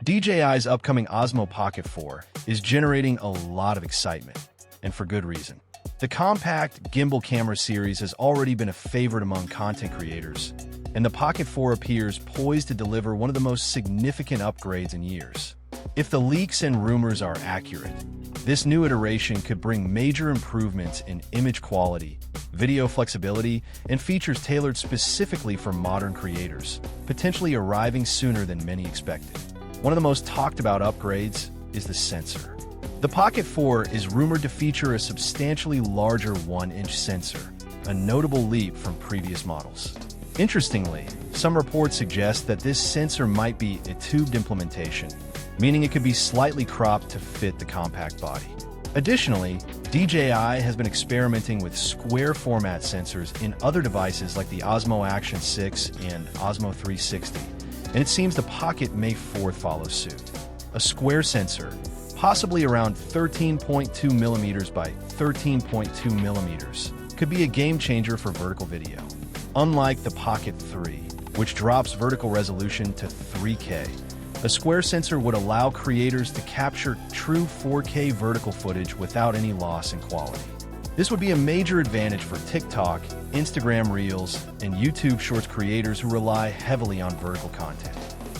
DJI's upcoming Osmo Pocket 4 is generating a lot of excitement, and for good reason. The compact gimbal camera series has already been a favorite among content creators, and the Pocket 4 appears poised to deliver one of the most significant upgrades in years. If the leaks and rumors are accurate, this new iteration could bring major improvements in image quality, video flexibility, and features tailored specifically for modern creators, potentially arriving sooner than many expected. One of the most talked about upgrades is the sensor. The Pocket 4 is rumored to feature a substantially larger 1-inch sensor, a notable leap from previous models. Interestingly, some reports suggest that this sensor might be a tubed implementation, meaning it could be slightly cropped to fit the compact body. Additionally, DJI has been experimenting with square format sensors in other devices like the Osmo Action 6 and Osmo 360, and it seems the Pocket may follow suit. A square sensor, possibly around 13.2 millimeters by 13.2 millimeters, could be a game changer for vertical video. Unlike the Pocket 3, which drops vertical resolution to 3K, a square sensor would allow creators to capture true 4K vertical footage without any loss in quality. This would be a major advantage for TikTok, Instagram Reels, and YouTube Shorts creators who rely heavily on vertical content.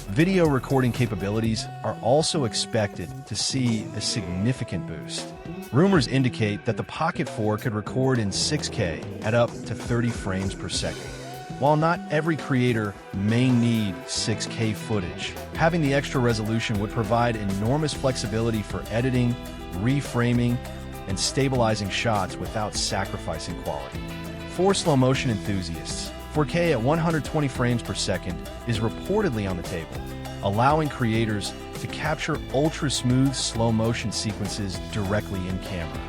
Video recording capabilities are also expected to see a significant boost. Rumors indicate that the Pocket 4 could record in 6K at up to 30 frames per second. While not every creator may need 6K footage, having the extra resolution would provide enormous flexibility for editing, reframing, and stabilizing shots without sacrificing quality. For slow-motion enthusiasts, 4K at 120 frames per second is reportedly on the table, allowing creators to capture ultra-smooth slow-motion sequences directly in camera.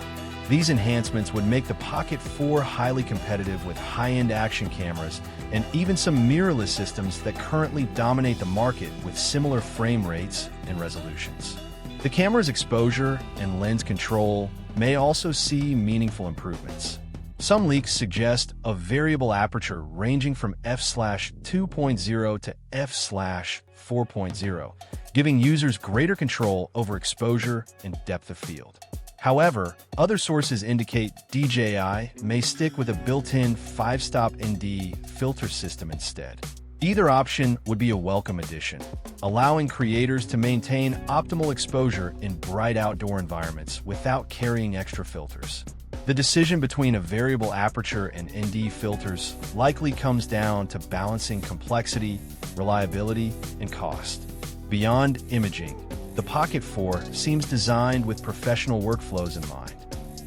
These enhancements would make the Pocket 4 highly competitive with high-end action cameras and even some mirrorless systems that currently dominate the market with similar frame rates and resolutions. The camera's exposure and lens control may also see meaningful improvements. Some leaks suggest a variable aperture ranging from f/2.0 to f/4.0, giving users greater control over exposure and depth of field. However, other sources indicate DJI may stick with a built-in 5-stop ND filter system instead. Either option would be a welcome addition, allowing creators to maintain optimal exposure in bright outdoor environments without carrying extra filters. The decision between a variable aperture and ND filters likely comes down to balancing complexity, reliability, and cost. Beyond imaging, the Pocket 4 seems designed with professional workflows in mind.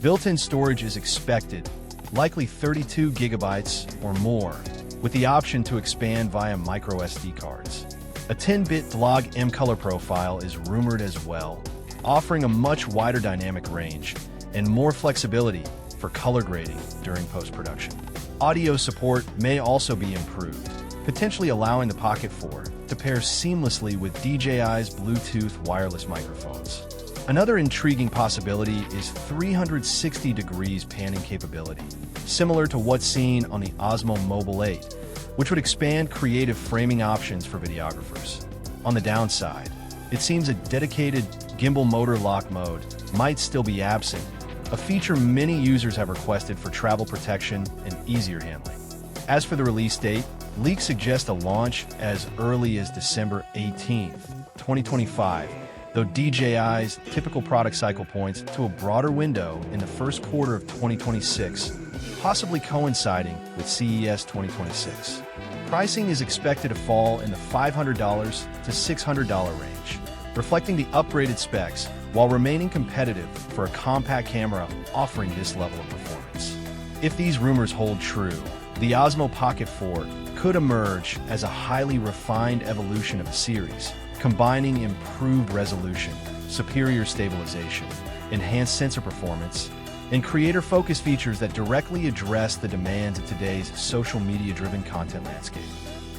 Built-in storage is expected, likely 32 gigabytes or more, with the option to expand via micro SD cards. A 10-bit DLOG M color profile is rumored as well, offering a much wider dynamic range and more flexibility for color grading during post-production. Audio support may also be improved, potentially allowing the Pocket 4 to pair seamlessly with DJI's Bluetooth wireless microphones. Another intriguing possibility is 360 degrees panning capability, similar to what's seen on the Osmo Mobile 8, which would expand creative framing options for videographers. On the downside, it seems a dedicated gimbal motor lock mode might still be absent, a feature many users have requested for travel protection and easier handling. As for the release date, leaks suggest a launch as early as December 18th, 2025, though DJI's typical product cycle points to a broader window in the first quarter of 2026, possibly coinciding with CES 2026. Pricing is expected to fall in the $500 to $600 range, reflecting the upgraded specs while remaining competitive for a compact camera offering this level of performance. If these rumors hold true, the Osmo Pocket 4 could emerge as a highly refined evolution of a series, combining improved resolution, superior stabilization, enhanced sensor performance, and creator-focused features that directly address the demands of today's social media-driven content landscape.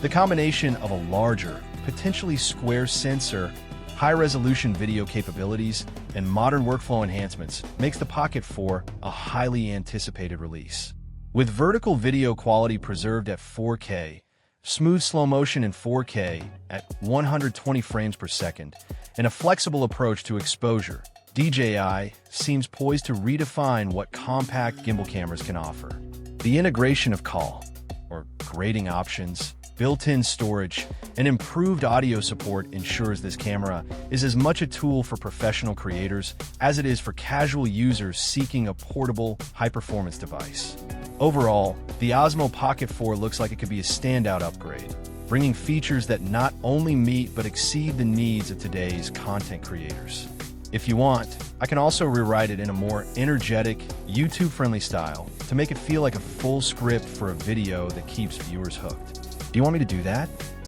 The combination of a larger, potentially square sensor, high-resolution video capabilities, and modern workflow enhancements makes the Pocket 4 a highly anticipated release. With vertical video quality preserved at 4K, smooth slow motion in 4K at 120 frames per second, and a flexible approach to exposure, DJI seems poised to redefine what compact gimbal cameras can offer. The integration of call, or grading options, built-in storage, and improved audio support ensures this camera is as much a tool for professional creators as it is for casual users seeking a portable, high-performance device. Overall, the Osmo Pocket 4 looks like it could be a standout upgrade, bringing features that not only meet but exceed the needs of today's content creators. If you want, I can also rewrite it in a more energetic, YouTube-friendly style to make it feel like a full script for a video that keeps viewers hooked. Do you want me to do that?